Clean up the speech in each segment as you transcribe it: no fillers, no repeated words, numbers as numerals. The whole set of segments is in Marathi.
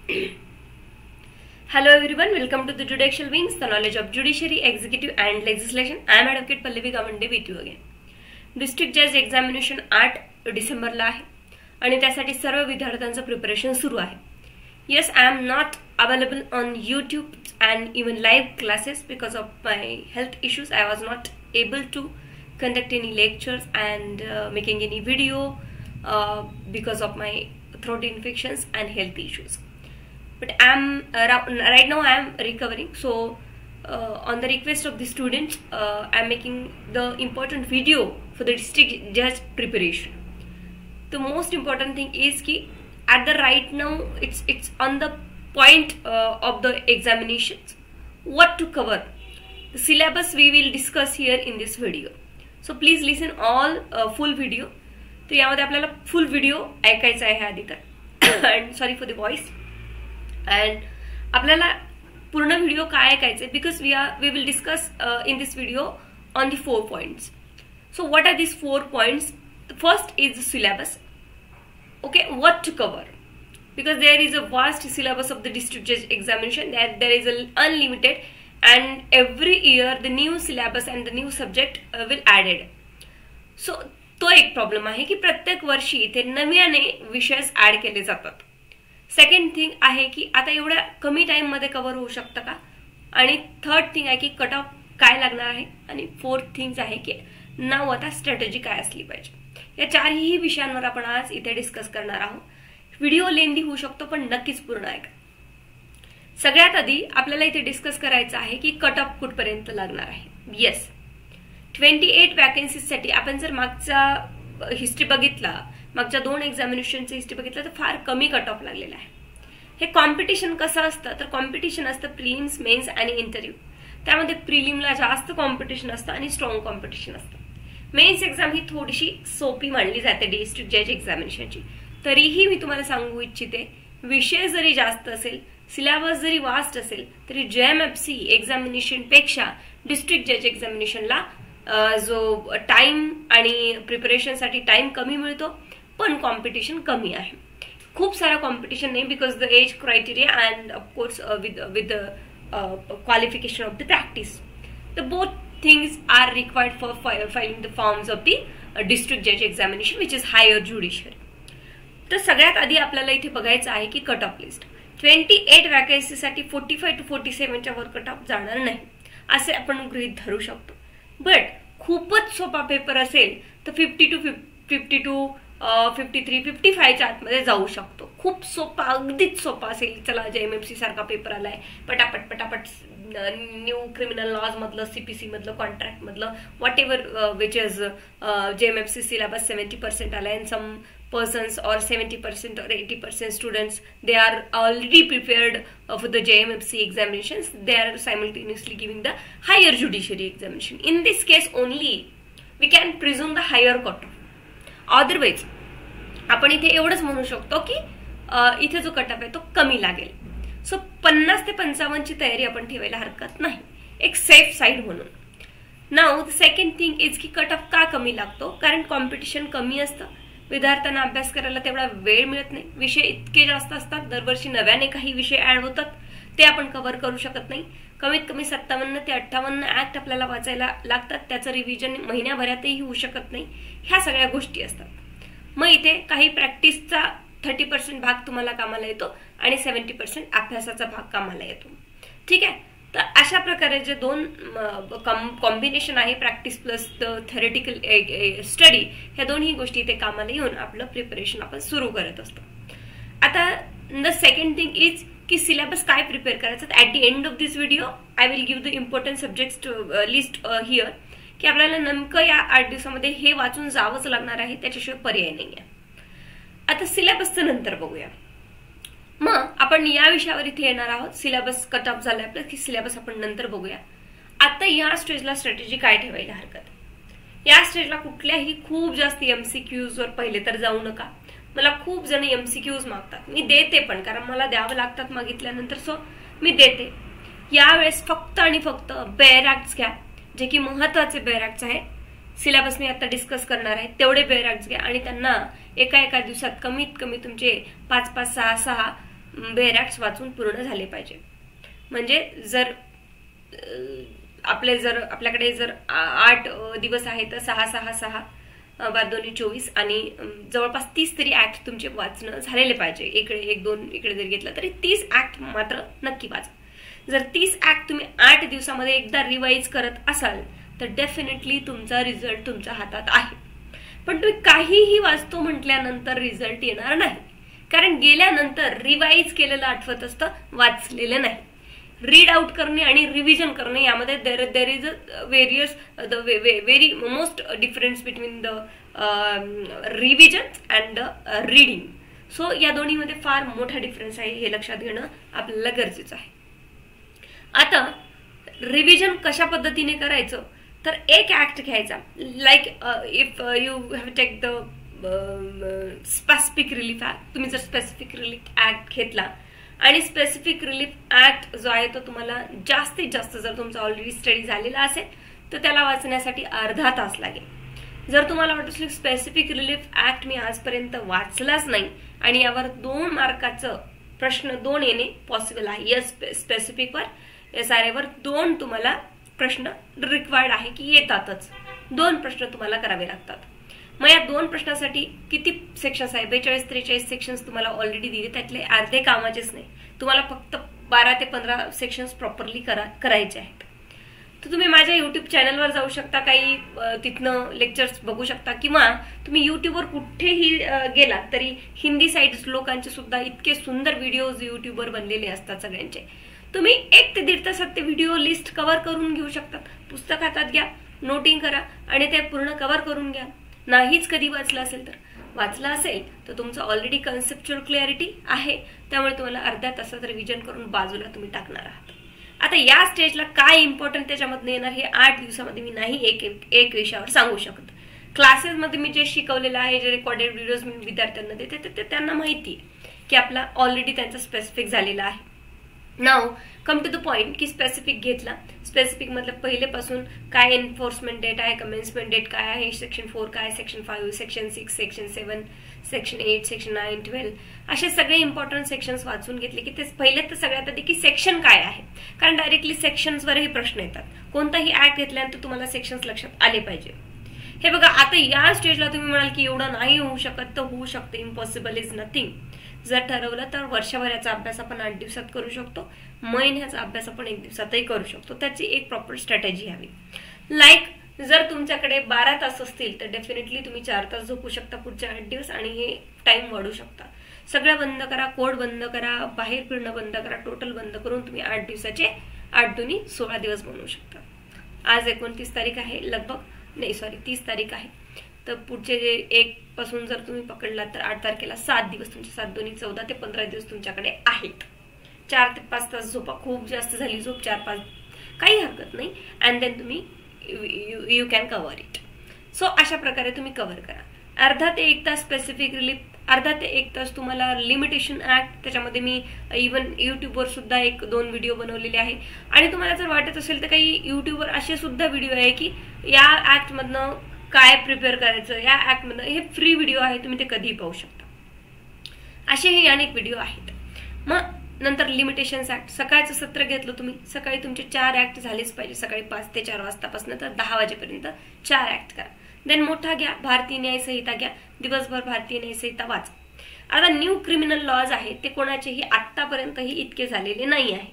Hello everyone, welcome to the Judicial Wings, the knowledge of judiciary, executive and legislation. I am Advocate Pallavi Gamande with you again. District जज एक्झामिनेशन 8 डिसेंबरला आहे आणि त्यासाठी सर्व विद्यार्थ्यांचं प्रिपरेशन सुरू आहे. Yes, I am not available on YouTube and even live classes because of my health issues. I was not able to conduct any lectures and making any video because of my throat infections and health issues. But right now I am recovering, so on the request of the students I am making the important video for the district judge preparation. The most important thing is ki at the right now it's on the point of the examinations what to cover. The syllabus we will discuss here in this video. So please listen all full video. तो यामध्ये आपल्याला फुल व्हिडिओ ऐकायचा आहे आधी तर and sorry for the voice. And आपल्याला पूर्ण व्हिडिओ काय ऐकायचं आहे because we will discuss in this video on the 4 points. So what are this 4 points? First is the syllabus. Okay, what to cover, because there is a vast syllabus of the district judge examination, that there is an unlimited and every year the new syllabus and the new subject will added. So तो एक प्रॉब्लेम आहे की प्रत्येक वर्षी इथे नव्याने विषय ऍड केले जातात. सेकंड थिंग आहे की आता एवढ्या कमी टाइम मध्ये कव्हर होऊ शकतं का, आणि थर्ड थिंग आहे की कट ऑफ काय लागणार आहे, आणि फोर्थ थिंग आहे की नाव आता स्ट्रॅटेजी काय असली पाहिजे. या चारही विषयांवर आपण आज इथे डिस्कस करणार आहोत. व्हिडिओ लेंदी होऊ शकतो पण नक्कीच पूर्ण ऐका. सगळ्यात आधी आपल्याला इथे डिस्कस करायचं आहे की कट ऑफ कुठपर्यंत लागणार आहे. येस, 28 वॅकन्सीजसाठी आपण जर मागचा हिस्ट्री बघितला, मागच्या 2 एक्झामिनेशनचं हिस्ट्री बघितलं तर फार कमी कट ऑफ लागलेला आहे. हे कॉम्पिटिशन कसं असतं तर कॉम्पिटिशन असतं प्रिलिम्स, मेन्स आणि इंटरव्ह्यू. त्यामध्ये प्रिलिमला जास्त कॉम्पिटिशन असतं आणि स्ट्रॉंग कॉम्पिटिशन असतं. मेन्स एक्झाम ही थोडीशी सोपी मानली जाते डिस्ट्रिक्ट जज एक्झामिनेशनची. तरीही मी तुम्हाला सांगू इच्छिते, विषय जरी जास्त असेल, सिलेबस जरी वास्ट असेल, तरी JMFC एक्झामिनेशन पेक्षा डिस्ट्रिक्ट जज एक्झामिनेशनला जो टाइम आणि प्रिपरेशनसाठी टाइम कमी मिळतो, पण कॉम्पिटिशन कमी आहे. खूप सारा कॉम्पिटिशन नाही because the age criteria and of course with qualification of the practice. The both things are required for filing the forms of the district judge examination which is higher judiciary. तर सगळ्यात आधी आपल्याला इथे बघायचं आहे की कट ऑफ लिस्ट. 28 वॅकन्सीसाठी 45 to 47 च्या वर कट ऑफ जाणार नाही असे आपण गृहीत धरू शकतो. बट खूपच सोपा पेपर असेल तर 50 to 52, 53, 55 च्या आतमध्ये जाऊ शकतो. खूप सोपा, अगदीच सोपा असेल, चला JMFC सारखा पेपर आलाय, पटापट न्यू क्रिमिनल लॉज मधलं, CPC मधलं, कॉन्ट्रॅक्ट मधलं, what ever which is JMFC syllabus 70% आलाय, and some persons or 70% or 80% students, they are already prepared for the JMFC examinations. They are simultaneously giving the higher judiciary examination. In this case only we can presume the higher cut off. Otherwise आपण इथे एवढंच म्हणू शकतो की इथे जो कट ऑफ आहे तो कमी लागेल. सो 50 ते 55 ची तयारी आपण ठेवायला हरकत नाही, एक सेफ साइड म्हणून. Now the second thing is की कट ऑफ का कमी लागतो, कारण कॉम्पिटिशन कमी असतं, विद्यार्थ्यांना अभ्यास करायला तेवढा वेळ मिळत नाही, विषय इतके जास्त असतात, दरवर्षी नव्याने काही विषय ऍड होतात, ते आपण कव्हर करू शकत नाही. कमीत कमी 57 ते 58 ऍक्ट आपल्याला वाचायला लागतात, त्याचं रिव्हिजन महिन्याभरातही होऊ शकत नाही. ह्या सगळ्या गोष्टी असतात. मग इथे काही प्रॅक्टिसचा 30% भाग तुम्हाला कामाला येतो आणि 70% अभ्यासाचा भाग कामाला येतो. ठीक आहे, तर अशा प्रकारे जे 2 कॉम्बिनेशन आहे, practice plus the theoretical study, ह्या दोन्ही गोष्टी इथे कामाला येऊन आपलं प्रिपरेशन आपण सुरू करत असतो. आता द सेकंड थिंग इज की सिलेबस काय प्रिपेअर करायचं. At the end of this video I will give the important subjects list here, की आपल्याला नेमकं या 8 दिवसामध्ये हे वाचून जावंच लागणार आहे, त्याच्याशिवाय पर्याय नाही आहे. आता सिलेबसचं नंतर बघूया. मग आपण या विषयावर इथे येणार आहोत. सिलेबस कट ऑफ झालाय आपलं की सिलेबस आपण नंतर बघूया. आता या स्टेजला स्ट्रॅटेजी काय ठेवायला हरकत. या स्टेजला कुठल्याही खूप जास्त MCQs वर पहिले तर जाऊ नका. मला खूप जण MCQs मागतात, मी देते पण, कारण मला द्यावं लागतात मागितल्यानंतर, सो मी देते. यावेळेस फक्त आणि फक्त बेअर ऍक्ट्स घ्या, जे की महत्वाचे बेअर ऍक्ट्स आहेत. सिलेबस मी आता डिस्कस करणार आहे तेवढे बेअर ऍक्ट्स घ्या आणि त्यांना एका दिवसात कमीत कमी तुमचे 5-5, 6-6 बेअर ऍक्ट वाचून पूर्ण झाले पाहिजे. म्हणजे जर आपल्याकडे जर 8 दिवस आहे तर 6 6 6 12 24 आणि जवळपास 30 तरी ऍक्ट तुमचे वाचणं झालेले पाहिजे. इकडे 1-2 इकडे जर घेतलं तरी 30 ऍक्ट मात्र नक्की वाचा. जर 30 ऍक्ट तुम्ही 8 दिवसामध्ये एकदा रिवाइज करत असाल तर डेफिनेटली तुमचा रिझल्ट तुमच्या हातात आहे. पण तुम्ही काहीही वाचतो म्हटल्यानंतर रिझल्ट येणार नाही, कारण गेल्यानंतर रिवाइज केलेलं आठवत असतं, वाचलेलं नाही. रीड आउट करणे आणि रिव्हिजन करणे यामध्ये there is a very most difference between the revision and the reading. So या दोन्हीमध्ये फार मोठा डिफरन्स आहे, हे लक्षात घेणं आपल्याला गरजेचं आहे. आता रिव्हिजन कशा पद्धतीने करायचं तर एक ऍक्ट घ्यायचा, like if you have take the specific relief act. तुम्ही जर स्पेसिफिक रिलीफ ऍक्ट घेतला आणि स्पेसिफिक रिलीफ ऍक्ट जो आहे तो तुम्हाला जास्तीत जास्त जर तुमचा ऑलरेडी स्टडी झालेला असेल तर त्याला वाचण्यासाठी अर्धा तास लागेल. जर तुम्हाला वाटत असेल स्पेसिफिक रिलीफ ऍक्ट मी आजपर्यंत वाचलाच नाही आणि यावर 2 मार्काचं प्रश्न 2 येणे पॉसिबल आहे, यस स्पेसिफिकवर SRA वर 2 तुम्हाला प्रश्न रिक्वायर्ड आहे की येतातच, 2 प्रश्न तुम्हाला करावे लागतात. मग या 2 प्रश्नासाठी किती सेक्शन्स आहे, 42-43 सेक्शन्स तुम्हाला ऑलरेडी दिले, त्यातले अर्धे कामाचेच नाही. तुम्हाला फक्त 12 ते 15 सेक्शन्स प्रॉपरली करायचे आहेत. तर तुम्ही माझ्या युट्यूब चॅनलवर जाऊ शकता, काही तिथनं लेक्चर्स बघू शकता, किंवा तुम्ही युट्यूबवर कुठेही गेलात तरी हिंदी साईड लोकांचे सुद्धा इतके सुंदर व्हिडिओज युट्यूबवर बनलेले असतात सगळ्यांचे. तुम्ही 1 ते 1.5 तासात ते व्हिडिओ लिस्ट कव्हर करून घेऊ शकतात. पुस्तक हातात घ्या, नोटिंग करा आणि ते पूर्ण कव्हर करून घ्या. नाहीच कधी वाचलं असेल तर, वाचलं असेल तर तुमचं ऑलरेडी कन्सेप्च्युअल क्लॅरिटी आहे, त्यामुळे तुम्हाला अर्ध्या तासात रिव्हिजन करून बाजूला तुम्ही टाकणार आहात. आता या स्टेजला काय इम्पॉर्टंट त्याच्यामध्ये येणार हे 8 दिवसामध्ये मी नाही एक विषयावर सांगू शकत. क्लासेसमध्ये मी जे शिकवलेलं आहे, जे रेकॉर्डेड व्हिडिओज मी विद्यार्थ्यांना देते ते त्यांना माहिती आहे की आपला ऑलरेडी त्यांचा स्पेसिफिक झालेला आहे. नाव कम टू द पॉइंट की स्पेसिफिक घेतला, स्पेसिफिक मतलब पहिलेपासून काय एन्फोर्समेंट डेट आहे, कमेन्समेंट डेट काय आहे, सेक्शन 4 काय, section 5, section 6, section 7, section 8, section 9, 12 असे सगळे इम्पॉर्टंट सेक्शन्स वाचून घेतले की ते पहिले तर सगळ्यात आधी की सेक्शन काय आहे, कारण डायरेक्टली सेक्शन्सवरही प्रश्न येतात. कोणताही ऍक्ट घेतल्यानंतर तुम्हाला सेक्शन्स लक्षात आले पाहिजे. हे बघा, आता या स्टेजला तुम्ही म्हणाल की एवढं नाही होऊ शकत, तर होऊ शकते. Impossible is nothing. जर ठरवलं तर वर्षभराचा अभ्यास आपण 8 दिवसात करू शकतो, महिन्याचा अभ्यास आपण 1 दिवसातही करू शकतो. त्याची एक प्रॉपर स्ट्रॅटेजी हवी. लाईक जर तुमच्याकडे 12 तास असतील तर डेफिनेटली तुम्ही 4 तास झोपू शकता पुढचे 8 दिवस आणि हे टाइम वाढू शकता. सगळं बंद करा, कोड बंद करा, बाहेर फिरणं बंद करा, टोटल बंद करून तुम्ही 8 दिवसाचे 8 दुनी 16 दिवस बनवू शकता. आज 29 तारीख आहे, लगभग नाही 30 तारीख आहे. तर पुढचे जे 1 पासून जर तुम्ही पकडलात तर 8 तारखेला 7 दिवस तुमचे 7 दुनी 14 ते 15 दिवस तुमच्याकडे आहेत. 4 ते 5 तास झोपा, खूप जास्त झाली झोप 4-5 काही हरकत नाही, अँड देन तुम्ही you can cover it. So अशा प्रकारे तुम्ही कव्हर करा. अर्धा ते 1 तास स्पेसिफिक रिलीफ, अर्धा ते 1 तास तुम्हाला लिमिटेशन ऍक्ट, त्याच्यामध्ये मी इव्हन युट्यूबवर सुद्धा 1-2 व्हिडिओ बनवलेले आहे. आणि तुम्हाला जर वाटत असेल तर काही युट्यूबवर असे सुद्धा व्हिडिओ आहे की या ऍक्ट मधनं काय प्रिपेअर करायचं, या ऍक्ट मधनं, हे फ्री व्हिडिओ आहे, तुम्ही ते कधीही पाहू शकता. असेही अनेक व्हिडिओ आहेत. मग नंतर लिमिटेशन्स ऍक्ट, सकाळचं सत्र घेतलं तुम्ही, सकाळी तुमचे 4 ऍक्ट झालेच पाहिजे. सकाळी 5 ते 4 वाजतापासून तर 10 वाजेपर्यंत 4 ऍक्ट करा. देन मोठा घ्या, भारतीय न्याय संहिता घ्या, दिवसभर भारतीय न्याय संहिता वाचा. आता न्यू क्रिमिनल लॉज आहेत ते कोणाचेही आतापर्यंतही इतके झालेले नाही आहे.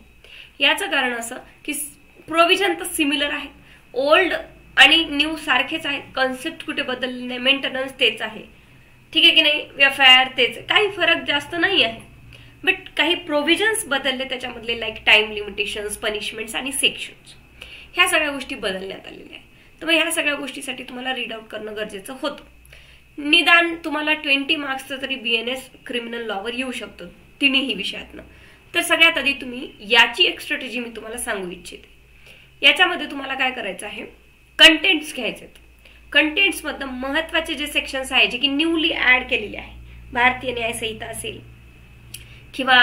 याचं कारण असं की प्रोव्हिजन तर सिमिलर आहेत, ओल्ड आणि न्यू सारखेच आहेत, कॉन्सेप्ट कुठे बदलले नाही, मेंटेनन्स तेच आहे, ठीक आहे की नाही, एफआयआर तेच, काही फरक जास्त नाही आहे. बट काही प्रोव्हिजन्स बदलले त्याच्यामधले, लाईक टाइम लिमिटेशन्स, पनिशमेंट्स आणि सेक्शन्स, ह्या सगळ्या गोष्टी बदलण्यात आलेल्या आहेत. तर मग ह्या सगळ्या गोष्टीसाठी तुम्हाला रीड आउट करणं गरजेचं होतं. निदान तुम्हाला 20 मार्क्सचं तरी BNS क्रिमिनल लॉवर येऊ शकतं तिन्ही विषयातनं. तर सगळ्यात आधी तुम्ही याची एक स्ट्रॅटेजी मी तुम्हाला सांगू इच्छिते. याच्यामध्ये तुम्हाला काय करायचं आहे, कंटेंट्स घ्यायचे. कंटेंट्स मधलं महत्वाचे जे सेक्शन्स आहे जे की न्यूली ऍड केलेले आहे, भारतीय न्याय संहिता असेल किंवा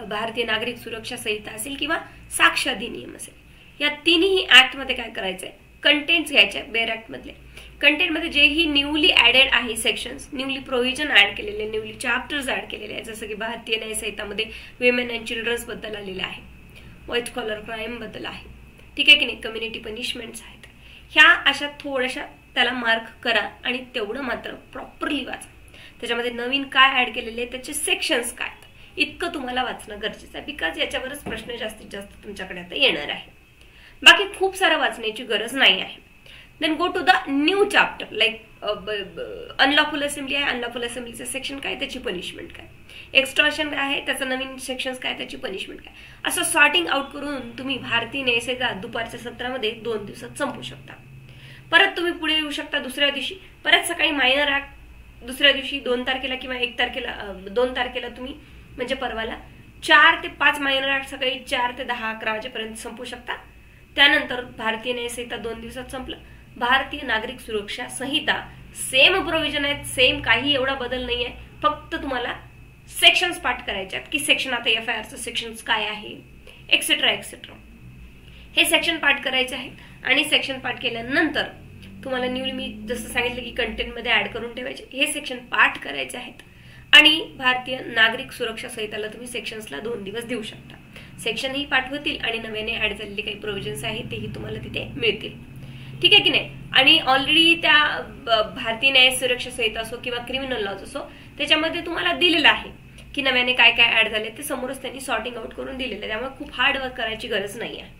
भारतीय नागरिक सुरक्षा संहिता असेल किंवा साक्ष अधिनियम असेल, या तिन्ही ऍक्ट मध्ये काय करायचंय, कंटेंट्स घ्यायचे बेअर ऍक्ट मधले. कंटेंटमध्ये जेही न्यूली ऍडेड आहे सेक्शन्स, न्यूली प्रोव्हिजन ऍड केलेले, न्यूली चॅप्टर्स ऍड केलेले आहेत, जसं की भारतीय न्याय संहितामध्ये विमेन अँड चिल्ड्रन्स बद्दल आलेले आहे, व्हाईट कॉलर क्राईम बद्दल आहे, ठीक आहे की नाही, कम्युनिटी पनिशमेंट्स आहेत, ह्या अशा थोड्याशा त्याला मार्क करा आणि तेवढं मात्र प्रॉपरली वाचा. त्याच्यामध्ये नवीन काय ऍड केलेले, त्याचे सेक्शन्स काय, इतकं तुम्हाला वाचणं गरजेचं आहे, बिकॉज याच्यावरच प्रश्न जास्तीत जास्त तुमच्याकडे आता येणार आहे. बाकी खूप सारं वाचण्याची गरज नाही आहे. Then go to the new chapter, like unlawful assembly आहे, अनलॉफुल असेंब्लीचं सेक्शन काय, त्याची पनिशमेंट काय, एक्स्टॉर्शन काय आहे, त्याचं नवीन सेक्शन्स काय, त्याची पनिशमेंट काय, असं सॉर्टिंग आउट करून तुम्ही भारतीय न्याय संहिता दुपारच्या सत्रामध्ये 2 दिवसात संपू शकता. परत तुम्ही पुढे येऊ शकता दुसऱ्या दिवशी, परत सकाळी मायनर ऍक्ट दुसऱ्या दिवशी 2 तारखेला किंवा 1 तारखेला 2 तारखेला तुम्ही म्हणजे परवाला 4 ते 5 मायनर ऍक्ट सकाळी 4 ते 10, 11 वाजेपर्यंत संपू शकता. त्यानंतर भारतीय न्याय संहिता 2 दिवसात संपलं. भारतीय नागरिक सुरक्षा संहिता सेम प्रोव्हिजन आहेत, सेम काही एवढा बदल नाही आहे, फक्त तुम्हाला सेक्शन्स पाठ करायचे आहेत की सेक्शन आता FIRचं सेक्शन्स काय आहे एक्सेट्रा एक्सेट्रा, हे सेक्शन पाठ करायचे आहेत. आणि सेक्शन पाठ केल्यानंतर तुम्हाला न्यूली मी जसं सांगितलं की कंटेंटमध्ये ऍड करून ठेवायचे, हे सेक्शन पाठ करायचे आहेत. आणि भारतीय नागरिक सुरक्षा संहिताला तुम्ही सेक्शन्सला 2 दिवस देऊ शकता. सेक्शनही पाठ होतील आणि नव्याने ऍड झालेले काही प्रोव्हिजन्स आहेत तेही तुम्हाला तिथे मिळतील, ठीक आहे की नाही. आणि ऑलरेडी त्या भारतीय न्याय सुरक्षा संहिता असो किंवा क्रिमिनल लॉज असो, त्याच्यामध्ये तुम्हाला दिलेलं आहे की नव्याने काय काय ऍड झाले, ते समोरच त्यांनी सॉर्टिंग आउट करून दिलेलं आहे. त्यामुळे खूप हार्ड वर्क करायची गरज नाही आहे,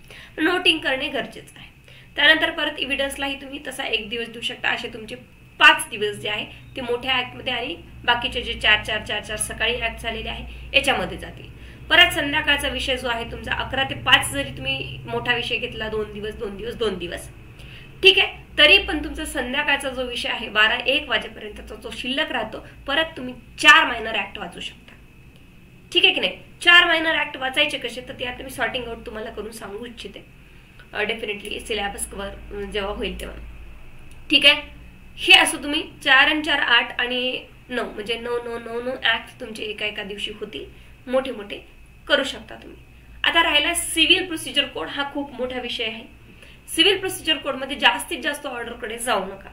नोटिंग करणे गरजेचं आहे. त्यानंतर परत इव्हिडन्सलाही तुम्ही तसा 1 दिवस देऊ शकता. असे तुमचे 5 दिवस जे आहे ते मोठ्या ऍक्टमध्ये आणि बाकीचे जे 4 सकाळी ऍक्ट झालेले आहे याच्यामध्ये जातील. परत संध्याकाळचा विषय जो आहे तुमचा 11 ते 5 जरी तुम्ही मोठा विषय घेतला 2 दिवस, ठीक आहे, तरी पण तुमचा संध्याकाळचा जो विषय आहे 12-1 वाजेपर्यंतचा जो शिल्लक राहतो, परत तुम्ही 4 मायनर ऍक्ट वाचू शकता, ठीक आहे की नाही. 4 मायनर ऍक्ट वाचायचे कसे, तर ते आता मी सॉर्टिंग आउट तुम्हाला करून सांगू इच्छिते. डेफिनेटली सिलेबस कव्हर जेव्हा होईल तेव्हा, ठीक आहे. हे असं तुम्ही 4 आणि 4 8 आणि 9 म्हणजे 9 ऍक्ट तुमचे एका दिवशी होतील, मोठे मोठे करू शकता तुम्ही. आता राहिला सिव्हिल प्रोसिजर कोड, हा खूप मोठा विषय आहे. सिव्हिल प्रोसिजर कोड मध्ये जास्तीत जास्त ऑर्डरकडे जाऊ नका.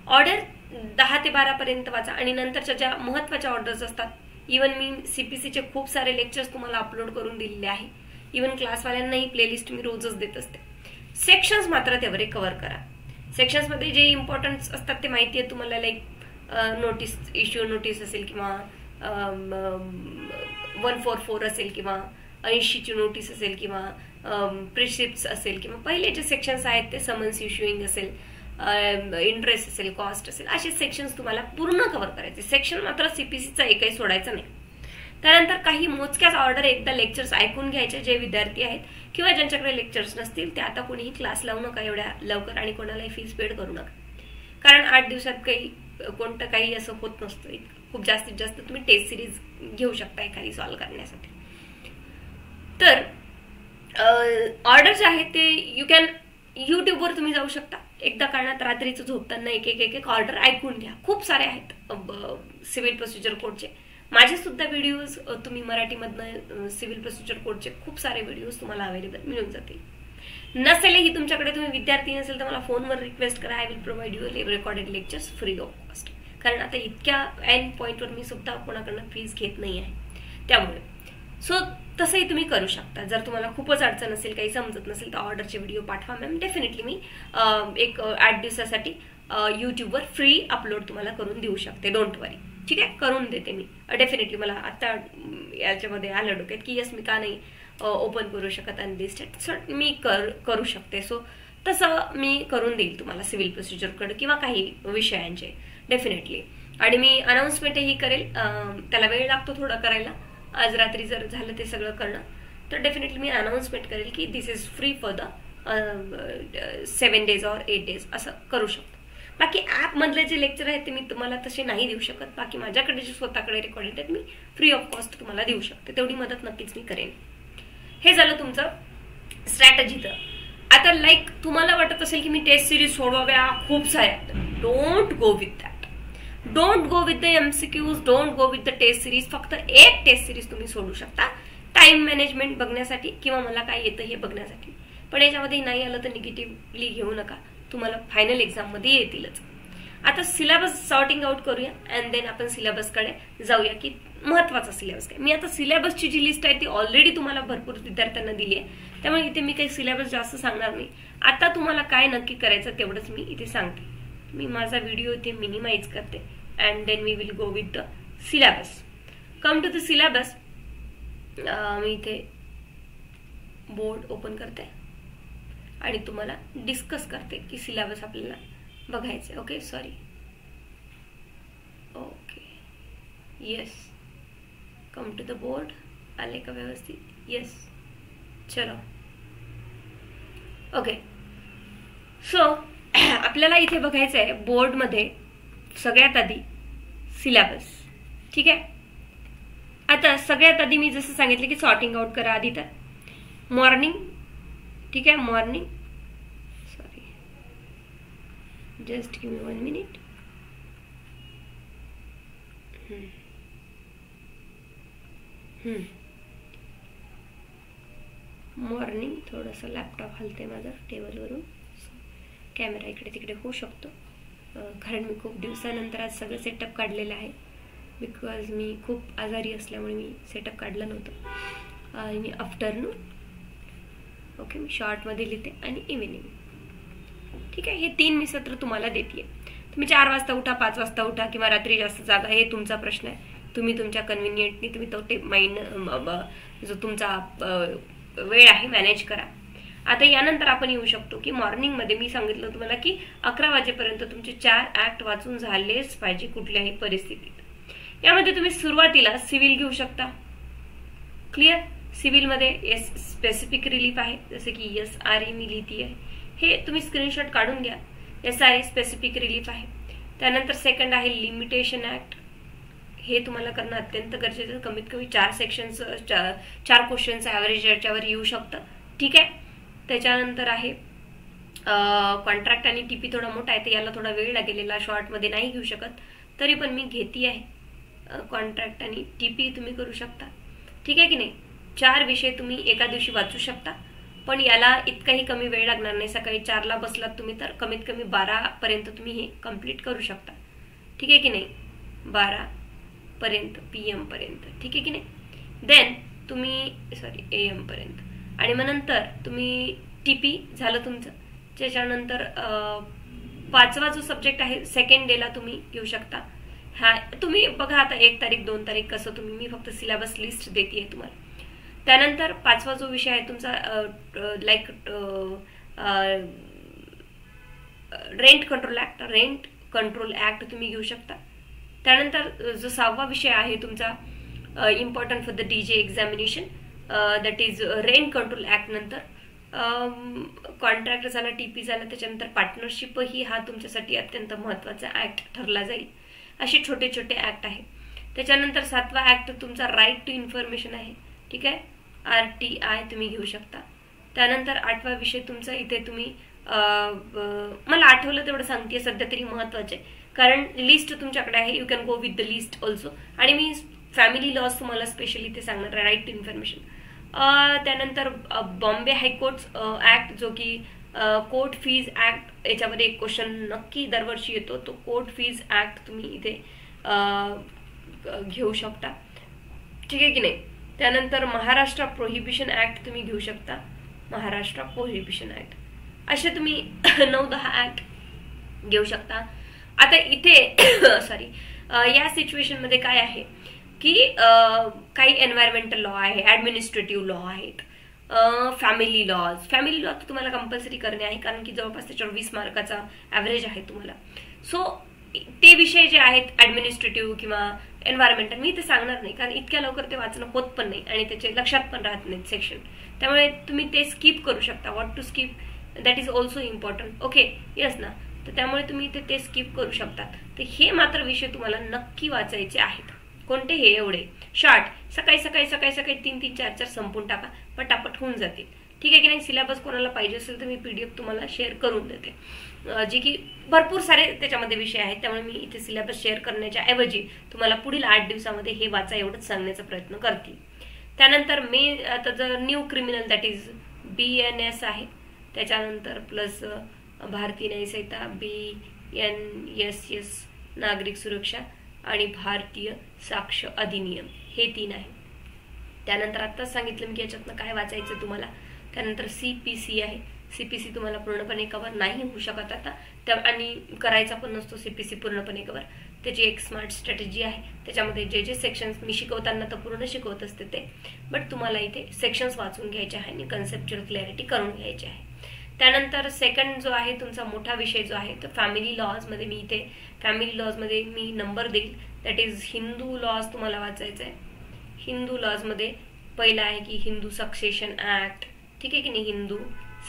ऑर्डर 10 ते 12 पर्यंत वाचा आणि नंतरच्या ज्या महत्वाच्या ऑर्डर्स असतात, इव्हन मी CPCचे खूप सारे लेक्चर्स तुम्हाला अपलोड करून दिलेले आहे. इव्हन क्लासवाल्यांनाही प्लेलिस्ट मी रोजच देत असते. सेक्शन्स मात्र त्यावर कव्हर करा. सेक्शन्स मध्ये जे इम्पॉर्टंट असतात ते माहिती आहे तुम्हाला, लाईक नोटीस, इश्यू नोटीस असेल किंवा 144 असेल किंवा 80ची नोटीस असेल किंवा प्रिसिप्ट्स असेल किंवा पहिले जे सेक्शन्स आहेत ते समन्स इश्युइंग असेल, इंटरेस्ट असेल, कॉस्ट असेल, असे सेक्शन्स तुम्हाला पूर्ण कव्हर करायचे. सेक्शन मात्र CPCचा एकही सोडायचा नाही. त्यानंतर काही मोजक्याच ऑर्डर एकदा लेक्चर्स ऐकून घ्यायचे जे विद्यार्थी आहेत किंवा ज्यांच्याकडे लेक्चर्स नसतील ते आता कोणीही क्लास लावू नका एवढ्या लवकर आणि कोणालाही फीस पेड करू नका, कारण 8 दिवसात कोणतं काही असं होत नसतं. खूप जास्तीत जास्त तुम्ही टेस्ट सिरीज घेऊ शकता एखादी सॉल्व्ह करण्यासाठी. तर ऑर्डर जे आहेत ते यू कॅन युट्यूबवर तुम्ही जाऊ शकता, एकदा काळात रात्रीचं झोपताना एक ऑर्डर ऐकून घ्या. खूप सारे आहेत सिव्हिल प्रोसिजर कोडचे. माझे सुद्धा व्हिडिओज तुम्ही मराठीमधनं सिव्हिल प्रोसिजर कोडचे खूप सारे व्हिडिओज तुम्हाला अवेलेबल मिळून जातील. नसेलही तुमच्याकडे, तुम्ही विद्यार्थी नसेल तर मला फोनवर रिक्वेस्ट करा, I will provide you recorded lectures free of cost. कारण आता इतक्या एंड पॉईंटवर मी सुद्धा कोणाकडनं फीस घेत नाही आहे, त्यामुळे सो तसंही तुम्ही करू शकता. जर तुम्हाला खूपच अडचण असेल, काही समजत नसेल तर ऑर्डरचे व्हिडिओ पाठवा मॅम, डेफिनेटली मी 8 दिवसासाठी युट्यूबवर फ्री अपलोड तुम्हाला करून देऊ शकते. डोंट वरी, ठीक आहे, करून देते मी डेफिनेटली. मला आता याच्यामध्ये आलं डोक्यात की यस मी का नाही ओपन करू शकत अनलिस्टेड, सो मी करू शकते. सो तसं मी करून देईल तुम्हाला सिव्हिल प्रोसिजरकडे किंवा काही विषयांचे डेफिनेटली. आणि मी अनाउन्समेंटही करेल, त्याला वेळ लागतो थोडा करायला. आज रात्री जर झालं ते सगळं करणं तर डेफिनेटली मी अनाउन्समेंट करेल की this is free for the 7 days or 8 days असं करू शकतो. बाकी ऍप मधले जे लेक्चर आहेत ते मी तुम्हाला तसे नाही देऊ शकत. बाकी माझ्याकडे जे स्वतःकडे रेकॉर्डेड आहेत मी फ्री ऑफ कॉस्ट तुम्हाला देऊ शकते, तेवढी मदत नक्कीच मी करेन. हे झालं तुमचं स्ट्रॅटेजीचं. आता लाईक तुम्हाला वाटत असेल की मी टेस्ट सिरीज सोडवाव्या खूप साऱ्या, don't go with that. Don't go with the MCQs, don't go with the test series. फक्त एक टेस्ट सिरीज तुम्ही सोडू शकता टाइम मॅनेजमेंट बघण्यासाठी किंवा मला काय येतं हे बघण्यासाठी. पण याच्यामध्ये नाही आलं तर निगेटिव्हली घेऊ नका, तुम्हाला फायनल एक्झाम मध्ये येतीलच. आता सिलेबस सॉर्टिंग आउट करूया अँड देन आपण सिलेबसकडे जाऊया की महत्वाचा सिलेबस काय. मी आता सिलेबसची जी लिस्ट आहे ती ऑलरेडी तुम्हाला भरपूर विद्यार्थ्यांना दिली आहे, त्यामुळे इथे मी काही सिलेबस जास्त सांगणार नाही. आता तुम्हाला काय नक्की करायचं तेवढंच मी इथे सांगते. मी माझा व्हिडिओ इथे मिनिमाइज करते and then we will go with the syllabus. Come to the syllabus. मी इथे बोर्ड ओपन करते आणि तुम्हाला डिस्कस करते की सिलेबस आपल्याला बघायचं. Okay, sorry. Okay, yes, come to the board. आले का व्यवस्थित? येस, चलो. ओके, सो आपल्याला इथे बघायचं आहे बोर्डमध्ये सगळ्यात आधी सिलेबस. ठीक आहे. आता सगळ्यात आधी मी जसं सांगितलं की सॉर्टिंग आउट करा आधी. तर मॉर्निंग, ठीक आहे, morning, sorry, just give me 1 minute. Morning. थोडंसं लॅपटॉप हलते माझा टेबलवरून, कॅमेरा इकडे तिकडे होऊ शकतो कारण मी खूप दिवसानंतर आज सगळं सेटअप काढलेलं आहे. बिकॉज मी खूप आजारी असल्यामुळे मी सेटअप काढलं नव्हतं. आणि आफ्टरनून. ओके, मी शॉर्टमध्ये लिहिते आणि इव्हिनिंग. ठीक आहे. हे 3 मी सत्र तुम्हाला देते. तुम्ही 4 वाजता उठा, 5 वाजता उठा किंवा रात्री जास्त जागा, हे तुमचा प्रश्न आहे. तुम्ही तुमच्या कन्व्हिनियंटनी तुम्ही तो माइंड जो तुमचा वेळ आहे मॅनेज करा. आता यानंतर आपण येऊ शकतो की मॉर्निंगमध्ये मी सांगितलं तुम्हाला की 11 वाजेपर्यंत तुमचे 4 ऍक्ट वाचून झालेच पाहिजे कुठल्याही परिस्थितीत. यामध्ये तुम्ही सुरुवातीला सिव्हिल घेऊ शकता. क्लिअर. सिव्हिलमध्ये स्पेसिफिक रिलीफ आहे, जसे की SRE मी लिहिती आहे. हे तुम्ही स्क्रीनशॉट काढून घ्या. SRE स्पेसिफिक रिलीफ आहे. त्यानंतर सेकंड आहे लिमिटेशन ऍक्ट. हे तुम्हाला करणं अत्यंत गरजेचं. कमीत कमी 4 सेक्शन्स 4 क्वेश्चन्स ॲव्हरेज याच्यावर येऊ शकतं. ठीक आहे. त्याच्यानंतर आहे कॉन्ट्रॅक्ट आणि TP. थोडा मोठा आहे तर याला थोडा वेळ लागेलेला, शॉर्टमध्ये नाही घेऊ शकत, तरी पण मी घेती आहे. कॉन्ट्रॅक्ट आणि TP तुम्ही करू शकता. ठीक आहे की नाही. 4 विषय तुम्ही एका दिवशी वाचू शकता, पण याला इतकाही कमी वेळ लागणार नाही. सकाळी 4ला बसलात तुम्ही तर कमीत कमी 12 पर्यंत तुम्ही हे कम्प्लीट करू शकता. ठीक आहे की नाही. 12 पर्यंत, PM पर्यंत. ठीक आहे की नाही. देन तुम्ही AM पर्यंत. आणि मग नंतर तुम्ही TP झालं तुमचं. त्याच्यानंतर 5वा जो सब्जेक्ट आहे सेकंड डेला तुम्ही घेऊ शकता. हा तुम्ही बघा आता 1 तारीख 2 तारीख कसं तुम्ही, मी फक्त सिलेबस लिस्ट देते आहे तुम्हाला. त्यानंतर 5वा जो विषय आहे तुमचा लाईक रेंट कंट्रोल ऍक्ट तुम्ही घेऊ शकता. त्यानंतर जो 6वा विषय आहे तुमचा important for the DJ examination, that is rent control act. नंतर कॉन्ट्रॅक्ट झाला, TP झाला, त्याच्यानंतर पार्टनरशिप ही हा तुमच्यासाठी अत्यंत महत्वाचा ऍक्ट ठरला जाईल. असे छोटे छोटे ऍक्ट आहे. त्याच्यानंतर 7वा ऍक्ट तुमचा राईट टू इन्फॉर्मेशन आहे. ठीक आहे. RTI तुम्ही घेऊ शकता. त्यानंतर 8वा विषय तुमचा इथे तुम्ही मला आठवलं तेवढं सांगते सध्या तरी महत्वाचे, कारण लिस्ट तुमच्याकडे आहे. You can go with the list also. आणि मी फॅमिली लॉज तुम्हाला स्पेशली इथे सांगणार आहे, राईट टू इन्फॉर्मेशन. त्यानंतर बॉम्बे हायकोर्ट ऍक्ट, जो की कोर्ट फीज ऍक्ट, याच्यामध्ये एक क्वेश्चन नक्की दरवर्षी येतो, तो कोर्ट फीज ऍक्ट तुम्ही इथे घेऊ शकता. ठीक आहे की नाही. त्यानंतर महाराष्ट्र प्रोहिबिशन ऍक्ट तुम्ही घेऊ शकता. Maharashtra prohibition act. असे तुम्ही 9-10 ऍक्ट घेऊ शकता. आता इथे सॉरी या सिच्युएशन मध्ये काय आहे की काही एन्व्हायरमेंटल लॉ आहे, ऍडमिनिस्ट्रेटिव्ह लॉ आहेत, फॅमिली लॉ तर तुम्हाला कंपल्सरी करणे आहे, कारण की जवळपास त्याच्यावर 20 मार्काचा ऍव्हरेज आहे तुम्हाला. सो ते विषय जे आहेत ऍडमिनिस्ट्रेटिव्ह किंवा एन्व्हायरमेंटल, मी ते सांगणार नाही कारण इतक्या लवकर ते वाचणं होत पण नाही आणि त्याचे लक्षात पण राहत नाहीत सेक्शन. त्यामुळे तुम्ही ते स्किप करू शकता. What to skip, that is also important. Okay, yes ना. तर त्यामुळे तुम्ही ते स्किप करू शकता. तर हे मात्र विषय तुम्हाला नक्की वाचायचे आहेत. कोणते? हे एवढे शॉर्ट, सकाळी 3-3, 4-4 संपून टाका, पटापट होऊन जातील. ठीक आहे की नाही. सिलेबस कोणाला पाहिजे असेल तर मी PDF तुम्हाला शेअर करून देते, जे की भरपूर सारे त्याच्यामध्ये विषय आहेत. त्यामुळे मी इथे सिलेबस शेअर करण्याच्या ऐवजी तुम्हाला पुढील 8 दिवसामध्ये हे वाचा एवढंच सांगण्याचा प्रयत्न करते. त्यानंतर मी आता जर new criminal, that is BNS आहे. त्याच्यानंतर प्लस भारतीय न्याय संहिता, NSS नागरिक सुरक्षा आणि भारतीय साक्ष अधिनियम हे 3 आहे. त्यानंतर आत्ताच सांगितलं मी की याच्यातनं काय वाचायचं तुम्हाला. त्यानंतर CPC आहे. CPC तुम्हाला पूर्णपणे कव्हर नाही होऊ शकत आता आणि करायचा पण नसतो CPC पूर्णपणे कव्हर. त्याची एक स्मार्ट स्ट्रॅटेजी आहे. त्याच्यामध्ये जे सेक्शन्स मी शिकवताना तर पूर्ण शिकवत असते ते, बट तुम्हाला इथे सेक्शन्स वाचून घ्यायचे आहे आणि कन्सेप्च्युअल क्लॅरिटी करून घ्यायची आहे. त्यानंतर सेकंड जो आहे तुमचा मोठा विषय जो आहे तो फॅमिली लॉजमध्ये मी इथे फॅमिली लॉजमध्ये मी नंबर देईल. दॅट इज हिंदू लॉज तुम्हाला वाचायचं आहे. हिंदू लॉजमध्ये पहिला आहे की हिंदू सक्सेशन ऍक्ट, ठीक आहे की नाही, Hindu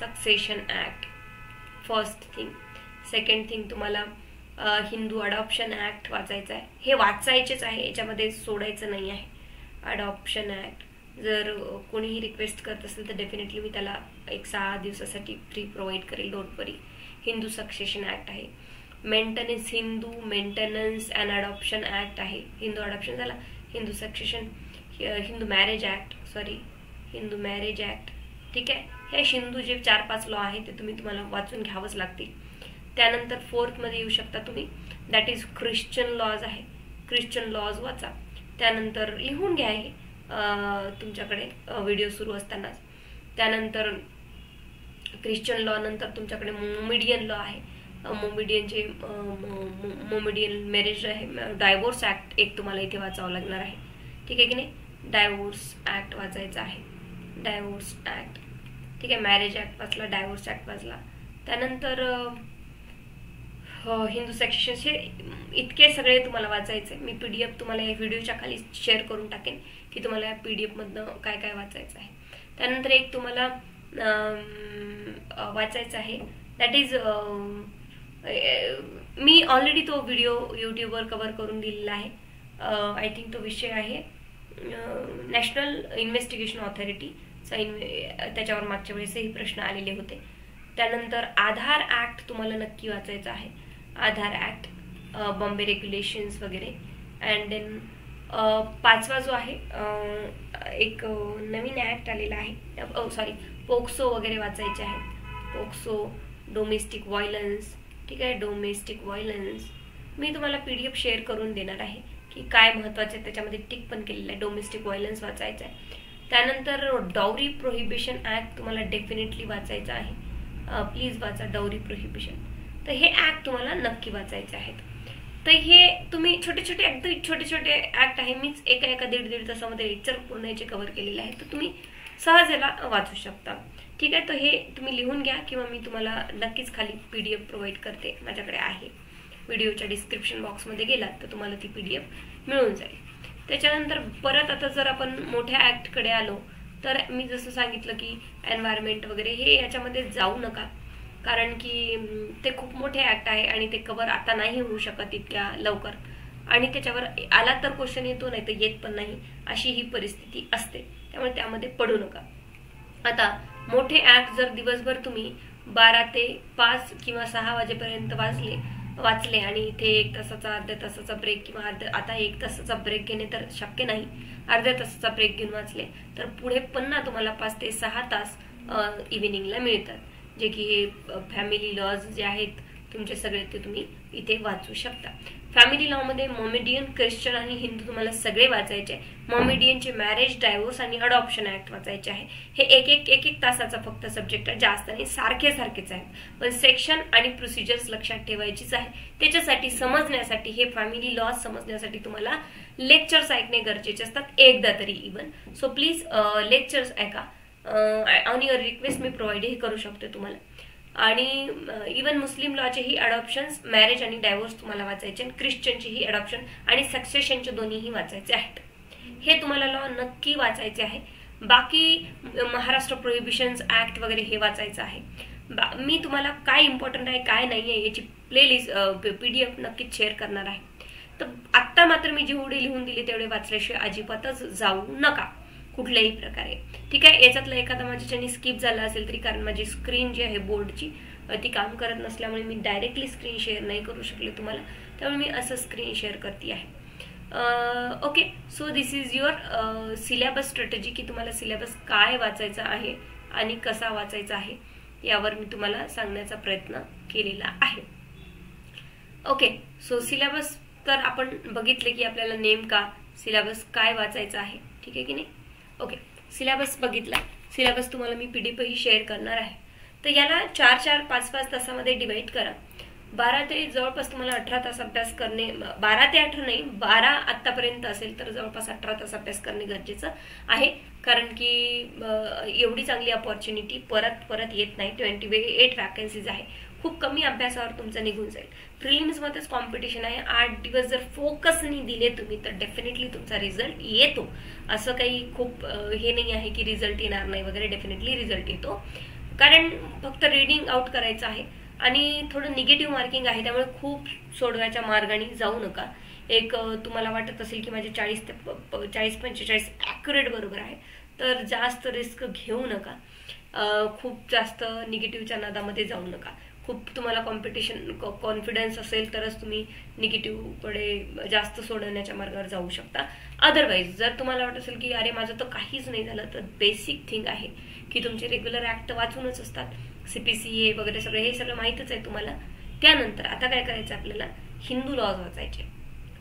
succession act first thing. Second thing तुम्हाला हिंदू अडॉप्शन ऍक्ट वाचायचं आहे. हे वाचायचेच आहे, याच्यामध्ये सोडायचं नाही आहे. अडॉप्शन ऍक्ट जर कोणीही रिक्वेस्ट करत असेल तर डेफिनेटली मी त्याला एक 6 दिवसासाठी फ्री प्रोव्हाइड करेल, don't worry. Hindu succession act आहे. Maintenance Hindu maintenance and adoption act आहे. हिंदू अडॉप्शन झाला. Hindu succession Hindu marriage act, sorry Hindu marriage act, ठीक आहे. हे हिंदू जे 4-5 लॉ आहे ते तुम्हाला वाचून घ्यावंच लागतील. त्यानंतर फोर्थमध्ये येऊ शकता तुम्ही, दॅट इज ख्रिश्चन लॉज आहे. ख्रिश्चन लॉज वाचा. त्यानंतर लिहून घ्या हे तुमच्याकडे व्हिडिओ सुरू असतानाच. त्यानंतर ख्रिश्चन लॉ नंतर तुमच्याकडे मोमेडियन लॉ आहे. मोमेडियनचे मोमेडियन मॅरेज आहे. डायव्होर्स ऍक्ट एक तुम्हाला इथे वाचावं लागणार आहे, ठीक आहे की नाही. डायव्होर्स ऍक्ट वाचायचा आहे. डायव्होर्स ऍक्ट, ठीक आहे. मॅरेज ऍक्ट वाचला, डायव्होर्स ऍक्ट वाचला. त्यानंतर हिंदू सेक्शन, हे इतके सगळे तुम्हाला वाचायचे. मी PDF तुम्हाला या व्हिडिओच्या खाली शेअर करून टाकेन की तुम्हाला या PDF मधनं काय काय वाचायचं आहे. त्यानंतर एक तुम्हाला वाचायचं आहे, दॅट इज मी ऑलरेडी तो व्हिडिओ यूट्यूबवर कव्हर करून दिलेला आहे. आय थिंक तो विषय आहे नॅशनल इन्व्हेस्टिगेशन ऑथॉरिटी. त्याच्यावर मागच्या वेळेसही प्रश्न आलेले होते. त्यानंतर आधार ऍक्ट तुम्हाला नक्की वाचायचं आहे. आधार ऍक्ट, बॉम्बे रेग्युलेशन्स वगैरे. अँड देन 5वा जो आहे एक नवीन ऍक्ट आलेला आहे, सॉरी पोक्सो वगैरे वाचायचे आहेत. पोक्सो, डोमेस्टिक व्हायलन्स, ठीक आहे. डोमेस्टिक व्हायलन्स मी तुम्हाला PDF शेअर करून देणार आहे की काय महत्वाचं आहे, त्याच्यामध्ये टिक पण केलेलं आहे. डोमेस्टिक व्हायलन्स वाचायचं आहे. त्यानंतर डॉवरी प्रोहिबिशन ऍक्ट तुम्हाला डेफिनेटली वाचायचं आहे. प्लीज वाचा डॉवरी प्रोहिबिशन. तर हे ऍक्ट तुम्हाला नक्की वाचायचे आहेत. तर हे तुम्ही छोटे छोटे ऍक्ट आहे. मीच एका 1.5 तासामध्ये लेक्चर पूर्ण याचे कव्हर केलेले आहे. तर तुम्ही सहज याला वाचू शकता, ठीक आहे. तर हे तुम्ही लिहून घ्या किंवा मी तुम्हाला नक्कीच खाली PDF प्रोव्हाइड करते, माझ्याकडे आहे. व्हिडिओच्या डिस्क्रिप्शन बॉक्समध्ये गेलात तर तुम्हाला ती PDF मिळून जाईल. त्याच्यानंतर परत आता जर आपण मोठ्या ऍक्टकडे आलो तर मी जसं सांगितलं की एन्व्हायरमेंट वगैरे हे याच्यामध्ये जाऊ नका, कारण की ते खूप मोठे ऍक्ट आहे आणि ते कव्हर आता नाही होऊ शकत इतक्या लवकर. आणि त्याच्यावर आला तर क्वेश्चन येतो, नाही तर येत पण नाही, अशी ही परिस्थिती असते. त्यामुळे त्यामध्ये पडू नका. आता मोठे ऍक्ट जर दिवसभर तुम्ही 12 ते 5 किंवा 6 वाजेपर्यंत वाचले आणि इथे 1 तासाचा अर्ध्या तासाचा ब्रेक किंवा आता 1 तासाचा ब्रेक घेणे तर शक्य नाही, अर्ध्या तासाचा ब्रेक घेऊन वाचले तर पुढे पुन्हा तुम्हाला 5 ते 6 तास इव्हिनिंगला मिळतात, जे की हे फॅमिली लॉज जे आहेत तुमचे सगळे ते तुम्ही इथे वाचू शकता. फॅमिली लॉ मध्ये मोमेडियन, ख्रिश्चन आणि हिंदू तुम्हाला सगळे वाचायचे. मोमेडियनचे मॅरेज, डायव्होर्स आणि अडॉप्शन ऍक्ट वाचायचे आहे. हे एक तासाचा फक्त सब्जेक्ट आहे, जास्त नाही, सारखेच आहेत. पण सेक्शन आणि प्रोसिजर्स लक्षात ठेवायचीच आहे. त्याच्यासाठी समजण्यासाठी, हे फॅमिली लॉ समजण्यासाठी तुम्हाला लेक्चर्स ऐकणे गरजेचे असतात, एकदा तरी इव्हन. सो प्लीज लेक्चर्स ऐका. On your request me provide करू शकते तुम्हाला. आणि इव्हन मुस्लिम लॉचेही अडॉप्शन्स, मॅरेज आणि डायव्होर्स तुम्हाला वाचायचे, आणि ख्रिश्चनचेही अडॉप्शन आणि सक्सेशनचे दोन्हीही वाचायचे आहेत. हे तुम्हाला लॉ नक्की वाचायचे आहे. बाकी महाराष्ट्र प्रोहिबिशन्स ऍक्ट वगैरे हे वाचायचं आहे. मी तुम्हाला काय इम्पॉर्टंट आहे काय नाही आहे याची प्लेलिस्ट PDF नक्कीच शेअर करणार आहे. तर आत्ता मात्र मी जेवढे लिहून दिले तेवढे वाचल्याशिवाय अजिबातच जाऊ नका कुठल्याही प्रकारे, ठीक आहे. याच्यातलं एखादा माझ्याच्याने स्किप झाला असेल तरी, कारण माझी स्क्रीन जी आहे बोर्डची ती काम करत नसल्यामुळे मी डायरेक्टली स्क्रीन शेअर नाही करू शकले तुम्हाला, त्यामुळे मी असं स्क्रीन शेअर करते आहे. Okay, so this is your syllabus strategy, की तुम्हाला सिलेबस काय वाचायचा आहे आणि कसा वाचायचा आहे यावर मी तुम्हाला सांगण्याचा प्रयत्न केलेला आहे. ओके, सो सिलेबस तर आपण बघितले की आपल्याला नेमका सिलेबस काय वाचायचा आहे, ठीक आहे की नाही. ओके, सिलेबस बघितला. सिलेबस तुम्हाला मी PDF ही शेअर करणार आहे. तर याला 4-4, 5-5 तासामध्ये डिवाइड करा. 12 ते जवळपास तुम्हाला 18 तास अभ्यास करणे, 12 ते 18 नाही, 12 आतापर्यंत असेल तर जवळपास 18 तास अभ्यास करणे गरजेचं आहे. कारण की एवढी चांगली अपॉर्च्युनिटी परत परत येत नाही. 28 वॅकन्सीज आहे. खूप कमी अभ्यासावर तुमचं निघून जाईल. प्रिलिम्स मध्येच कॉम्पिटिशन आहे. 8 दिवस जर फोकसनी दिले तुम्ही तर डेफिनेटली तुमचा रिझल्ट येतो. असं काही खूप हे नाही आहे की रिझल्ट येणार नाही वगैरे, डेफिनेटली रिझल्ट येतो. कारण फक्त रीडिंग आउट करायचं आहे आणि थोडं निगेटिव्ह मार्किंग आहे, त्यामुळे खूप सोडवायच्या मार्गाने जाऊ नका. एक तुम्हाला वाटत असेल की माझे 40-45 ॲक्युरेट बरोबर आहे, तर जास्त रिस्क घेऊ नका. खूप जास्त निगेटिव्हच्या नादामध्ये जाऊ नका. खूप तुम्हाला कॉन्फिडन्स असेल तरच तुम्ही निगेटिव्हकडे जास्त सोडवण्याच्या मार्गावर जाऊ शकता. अदरवाईज जर तुम्हाला वाटत असेल की अरे माझं तर काहीच नाही झालं, तर बेसिक थिंग आहे की तुमचे रेग्युलर ऍक्ट वाचूनच असतात. CPC वगैरे सगळे हे सगळं माहीतच आहे तुम्हाला. त्यानंतर आता काय करायचं आपल्याला, हिंदू लॉज वाचायचे.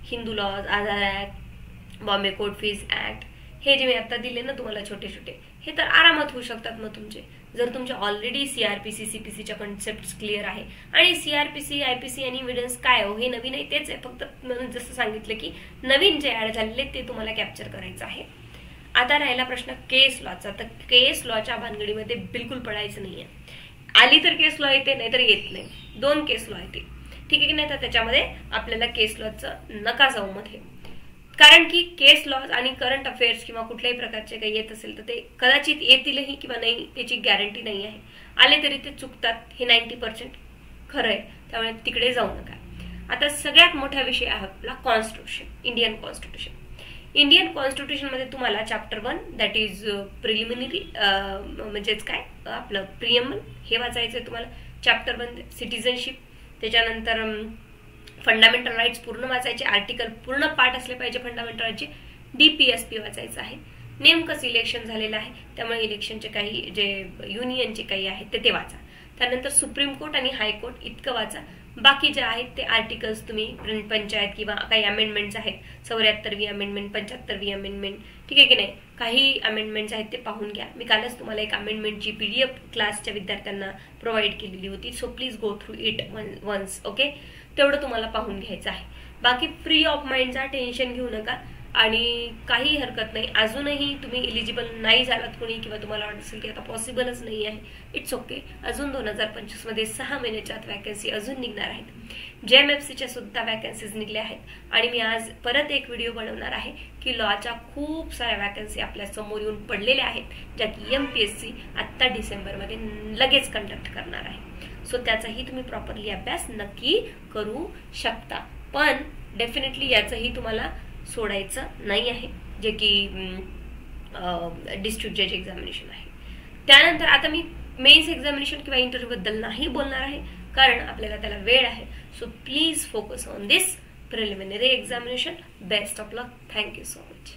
Hindu laws, Aadhaar act, Bombay court fees act, हे जे मी आता दिले ना तुम्हाला छोटे छोटे, हे तर आरामात होऊ शकतात मग तुमचे. जर तुमचे ऑलरेडी CRPC CPCच्या कॉन्सेप्ट क्लिअर आहे. आणि CRPC IPC आणि इव्हिडन्स काय हो, हे नवीन आहे तेच आहे, फक्त जसं सांगितलं की नवीन जे ऍड झालेले ते तुम्हाला कॅप्चर करायचं आहे. आता राहिला प्रश्न केस लॉचा. तर केस लॉच्या भानगडीमध्ये बिलकुल पडायचं नाहीये. आली तर केस लॉ येते, नाहीतर येत नाही. 2 केस लॉ येते, ठीक आहे की नाही. तर त्याच्यामध्ये आपल्याला केस लॉचं नका जाऊ मध्ये. कारण की केस लॉज आणि करंट अफेअर्स किंवा कुठल्याही प्रकारचे काही येत असेल तर ते कदाचित येतीलही किंवा नाही, त्याची गॅरंटी नाही आहे. आले तरी ते चुकतात, हे 90% खरं आहे. त्यामुळे तिकडे जाऊ नका. आता सगळ्यात मोठा विषय आहे आपला constitution, Indian constitution. Indian constitution मध्ये तुम्हाला चॅप्टर 1 दॅट इज प्रिलिमिनरी, म्हणजेच काय आपलं प्रिएम्बल, हे वाचायचंय तुम्हाला. चॅप्टर 1 सिटिझनशिप, त्याच्यानंतर फंडामेंटल राईट्स पूर्ण वाचायचे, आर्टिकल पूर्ण पाठ असले पाहिजे फंडामेंटल राईटचे. DPSP वाचायचं आहे. नेमकंच इलेक्शन झालेलं आहे त्यामुळे इलेक्शनचे काही जे युनियनचे काही आहेत ते वाचा. त्यानंतर सुप्रीम कोर्ट आणि हायकोर्ट इतकं वाचा. बाकी जे आहेत ते आर्टिकल्स तुम्ही पंचायत किंवा काही अमेंडमेंट्स आहेत, 74वी अमेंडमेंट, 75वी अमेंडमेंट, ठीक आहे की नाही, काही अमेंडमेंट्स आहेत ते पाहून घ्या. मी कालच तुम्हाला एक अमेंडमेंटची PDF क्लासच्या विद्यार्थ्यांना प्रोव्हाइड केलेली होती. So please go through it once. Okay, तेवढं तुम्हाला पाहून घ्यायचं आहे. बाकी फ्री ऑफ माइंडचा टेन्शन घेऊ नका आणि काही हरकत नाही. अजूनही तुम्ही एलिजिबल नाही झालात कोणी किंवा तुम्हाला वाटत असेल की आता पॉसिबलच नाही आहे, इट्स ओके. अजून 2025 मध्ये 6 महिन्याच्या आत वॅकन्सी अजून निघणार आहेत. JMFCच्या सुद्धा वॅकन्सीज निघल्या आहेत आणि मी आज परत एक व्हिडिओ बनवणार आहे की लॉच्या खूप साऱ्या वॅकन्सी आपल्या समोर येऊन पडलेल्या आहेत, ज्या की MPSC आता डिसेंबरमध्ये लगेच कंडक्ट करणार आहे. सो त्याचाही तुम्ही प्रॉपरली अभ्यास नक्की करू शकता. पण डेफिनेटली याचंही तुम्हाला सोडायचं नाही आहे, जे की डिस्ट्रिक्ट जज एक्झामिनेशन आहे. त्यानंतर आता मी मेन्स एक्झामिनेशन किंवा इंटरव्ह्यू बद्दल नाही बोलणार आहे, कारण आपल्याला त्याला वेळ आहे. So please focus on this preliminary examination. Best of luck. Thank you so much.